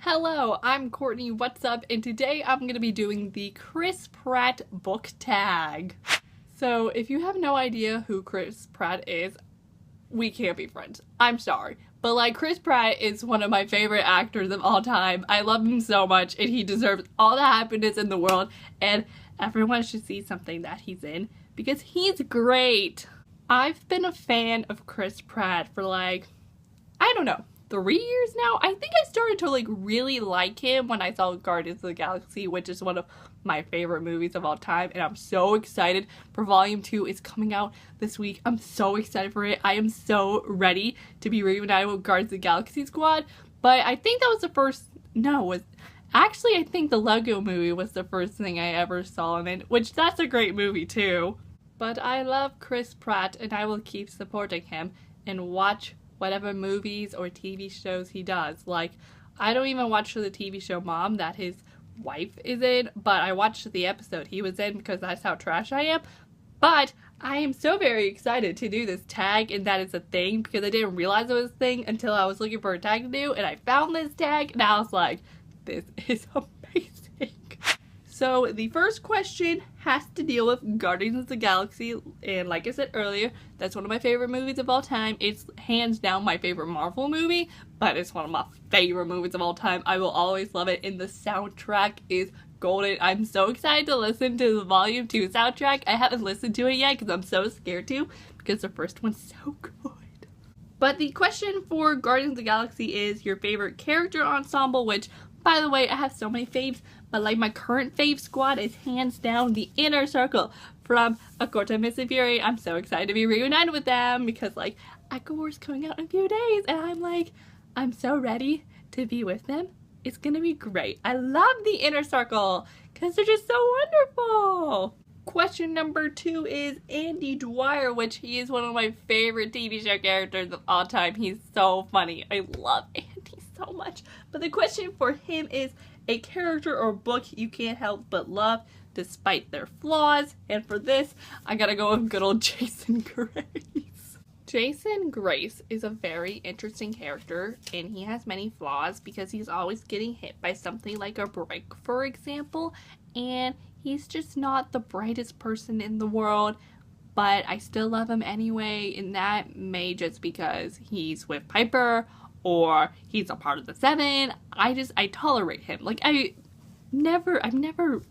Hello, I'm Courtney, what's up? And today I'm going to be doing the Chris Pratt book tag. So if you have no idea who Chris Pratt is, we can't be friends. I'm sorry. But like, Chris Pratt is one of my favorite actors of all time. I love him so much and he deserves all the happiness in the world, and everyone should see something that he's in because he's great. I've been a fan of Chris Pratt for like, I don't know, 3 years now. I think I started to like really like him when I saw Guardians of the Galaxy, which is one of my favorite movies of all time, and I'm so excited for Volume 2. It's coming out this week. I'm so excited for it. I am so ready to be reunited with Guardians of the Galaxy squad. But I think that was the first, actually I think the Lego movie was the first thing I ever saw him in, which that's a great movie too. But I love Chris Pratt and I will keep supporting him and watch whatever movies or TV shows he does. Like, I don't even watch the TV show Mom that his wife is in, but I watched the episode he was in because that's how trash I am. But I am so very excited to do this tag and that it's a thing because I didn't realize it was a thing until I was looking for a tag to do, and I found this tag and I was like, this is amazing. So the first question has to deal with Guardians of the Galaxy, and like I said earlier, that's one of my favorite movies of all time. It's hands down my favorite Marvel movie, but it's one of my favorite movies of all time. I will always love it, and the soundtrack is golden. I'm so excited to listen to the Volume 2 soundtrack. I haven't listened to it yet because I'm so scared to, because the first one's so good. But the question for Guardians of the Galaxy is your favorite character ensemble, which, by the way, I have so many faves, but like my current fave squad is hands down the Inner Circle from A Court of Mist and Fury. I'm so excited to be reunited with them because like Echo War's coming out in a few days and I'm so ready to be with them. It's gonna be great. I love the Inner Circle because they're just so wonderful. Question number 2 is Andy Dwyer, which he is one of my favorite TV show characters of all time. He's so funny. I love Andy so much. But the question for him is a character or book you can't help but love despite their flaws. And for this, I gotta go with good old Jason Grace. Jason Grace is a very interesting character, and he has many flaws because he's always getting hit by something like a brick, for example, and he's just not the brightest person in the world, but I still love him anyway, and that may just because he's with Piper or he's a part of the Seven. I tolerate him. Like, I've never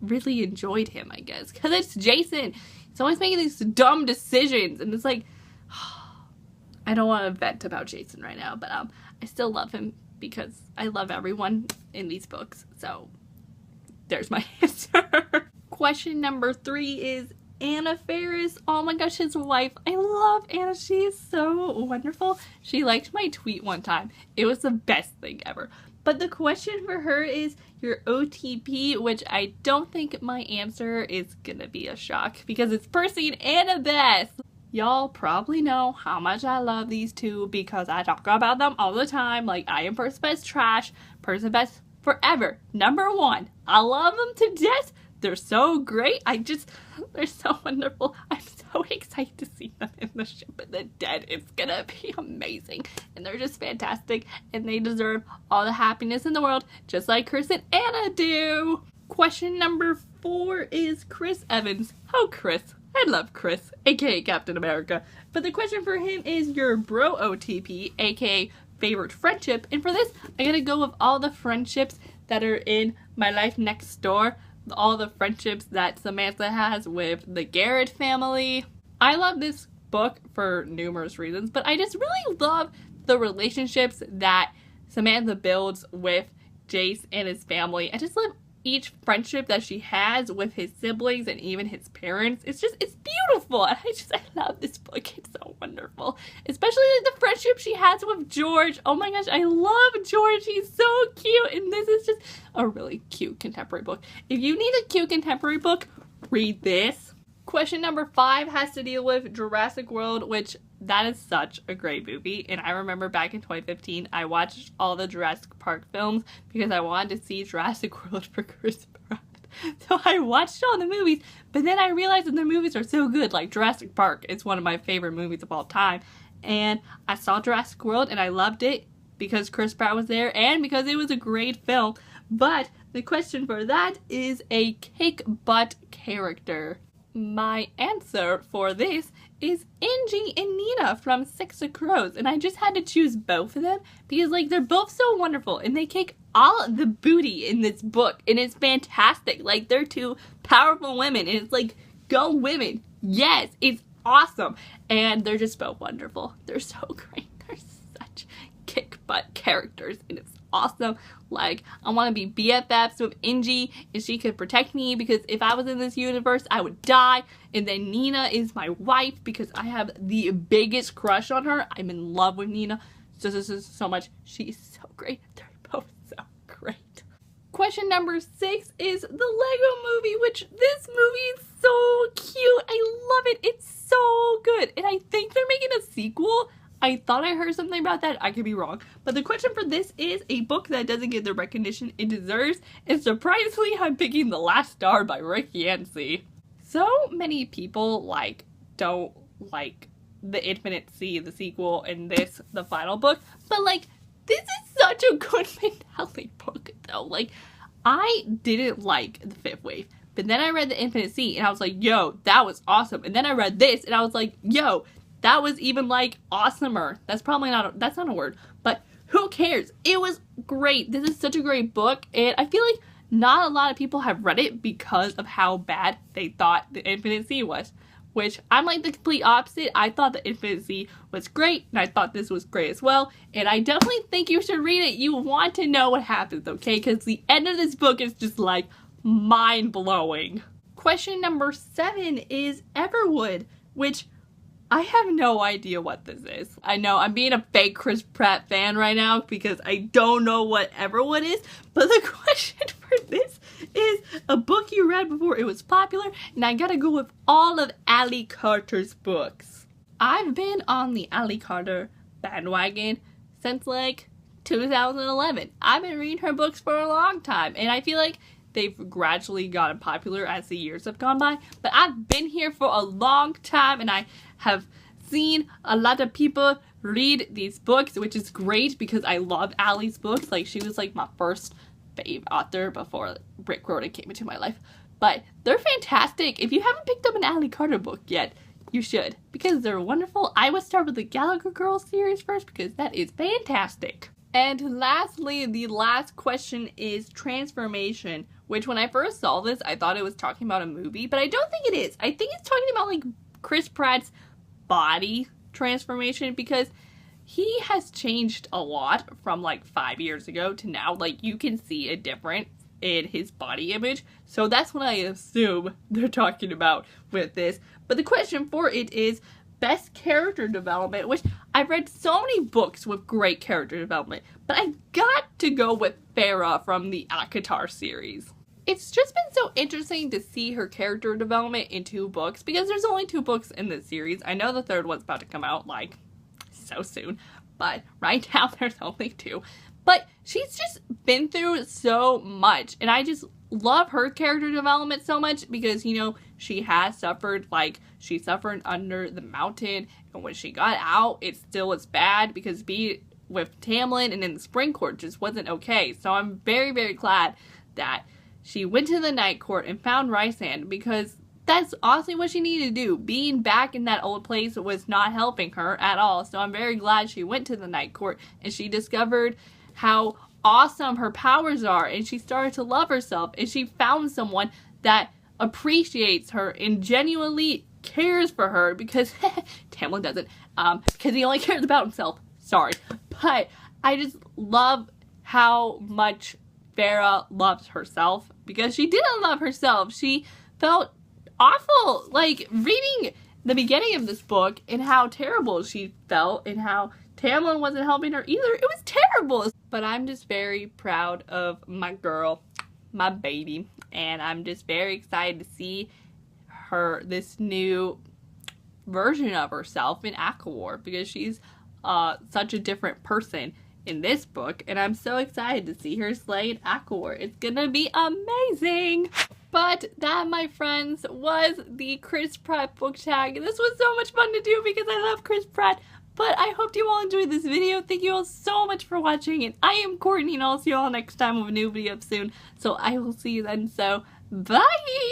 really enjoyed him, I guess, because it's Jason. He's always making these dumb decisions, and it's like, I don't want to vent about Jason right now, but I still love him because I love everyone in these books. So there's my answer. Question number 3 is Anna Faris. Oh my gosh, his wife. I love Anna. She is so wonderful. She liked my tweet one time. It was the best thing ever. But the question for her is your OTP, which I don't think my answer is gonna be a shock because it's Percy and Annabeth. Y'all probably know how much I love these two because I talk about them all the time. Like, I am Person Best trash, Person Best forever, #1. I love them to death. They're so great. They're so wonderful. I'm so excited to see them in the Ship of the Dead. It's gonna be amazing. And they're just fantastic. And they deserve all the happiness in the world, just like Chris and Anna do. Question number 4 is Chris Evans. Oh, Chris. I love Chris, aka Captain America. But the question for him is your bro OTP, aka favorite friendship. And for this, I gotta go with all the friendships that are in My Life Next Door. All the friendships that Samantha has with the Garrett family. I love this book for numerous reasons, but I just really love the relationships that Samantha builds with Jace and his family. I just love each friendship that she has with his siblings and even his parents. It's beautiful, and I love this book. It's so wonderful, especially like the friendship she has with George. Oh my gosh, I love George. He's so cute, and this is just a really cute contemporary book. If you need a cute contemporary book, read this. Question number 5 has to deal with Jurassic World, which that is such a great movie. And I remember back in 2015, I watched all the Jurassic Park films because I wanted to see Jurassic World for Chris Pratt. So I watched all the movies, but then I realized that the movies are so good. Like Jurassic Park is one of my favorite movies of all time. And I saw Jurassic World and I loved it. because Chris Pratt was there and because it was a great film. But the question for that is a kick butt character. My answer for this is Angie and Nina from Six of Crows, and I just had to choose both of them because like they're both so wonderful and they kick all the booty in this book and it's fantastic. Like they're two powerful women and it's like, go women. Yes, it's awesome. And they're just both wonderful. They're so great. They're such kick butt characters and it's awesome. Like, I want to be BFFs with Angie and she could protect me because if I was in this universe, I would die. And then Nina is my wife because I have the biggest crush on her. I'm in love with Nina so much. She's so great. They're both so great. Question number 6 is the Lego Movie, which this movie is so cute. I love it. It's so good. And I think they're making a sequel. I thought I heard something about that. I could be wrong. But the question for this is a book that doesn't get the recognition it deserves. And surprisingly, I'm picking The Last Star by Rick Yancey. So many people don't like The Infinite Sea, the sequel, and this, the final book. But this is such a good finale book though. Like, I didn't like The Fifth Wave. But then I read The Infinite Sea and I was like, yo, that was awesome. And then I read this and I was like, yo, that was even awesomer. That's not a word, but who cares? It was great. This is such a great book and I feel like not a lot of people have read it because of how bad they thought The Infinite Sea was, which I'm like the complete opposite. I thought The Infinite Sea was great and I thought this was great as well, and I definitely think you should read it. You want to know what happens, okay? Because the end of this book is just mind-blowing. Question number 7 is Everwood, which I have no idea what this is. I know I'm being a fake Chris Pratt fan right now because I don't know what Everwood is, but the question for this is a book you read before it was popular, and I gotta go with all of Ally Carter's books. I've been on the Ally Carter bandwagon since 2011. I've been reading her books for a long time, and I feel like they've gradually gotten popular as the years have gone by, but I've been here for a long time and I have seen a lot of people read these books, which is great because I love Ally's books. She was my first fave author before Rick Riordan came into my life. But they're fantastic. If you haven't picked up an Ally Carter book yet, you should because they're wonderful. I would start with the Gallagher Girls series first because that is fantastic. And lastly, the last question is Transformation, which when I first saw this, I thought it was talking about a movie, but I don't think it is. I think it's talking about Chris Pratt's body transformation because he has changed a lot from 5 years ago to now. You can see a difference in his body image. So that's what I assume they're talking about with this. But the question for it is best character development, which I've read so many books with great character development, but I got to go with Farah from the ACOTAR series. It's just been so interesting to see her character development in 2 books because there's only 2 books in this series. I know the 3rd one's about to come out so soon, but right now there's only 2. But she's just been through so much and I just love her character development so much because, she has suffered, she suffered under the mountain and when she got out, it still was bad because being with Tamlin and in the Spring Court just wasn't okay. So I'm very, very glad that she went to the Night Court and found Rysand because that's honestly what she needed to do. Being back in that old place was not helping her at all. So I'm very glad she went to the Night Court and she discovered how awesome her powers are and she started to love herself and she found someone that appreciates her and genuinely cares for her because Tamlin doesn't, because he only cares about himself. Sorry. But I just love how much Farah loves herself because she didn't love herself. She felt awful reading the beginning of this book and how terrible she felt and how Tamlin wasn't helping her either. It was terrible. But I'm just very proud of my girl, my baby, and I'm just very excited to see this new version of herself in ACOWAR because she's such a different person in this book, and I'm so excited to see her slay in ACOWAR. It's gonna be amazing! But that, my friends, was the Chris Pratt book tag. This was so much fun to do because I love Chris Pratt, But I hope you all enjoyed this video. Thank you all so much for watching, and I am Courtney, and I'll see you all next time with a new video soon. So I will see you then, so bye!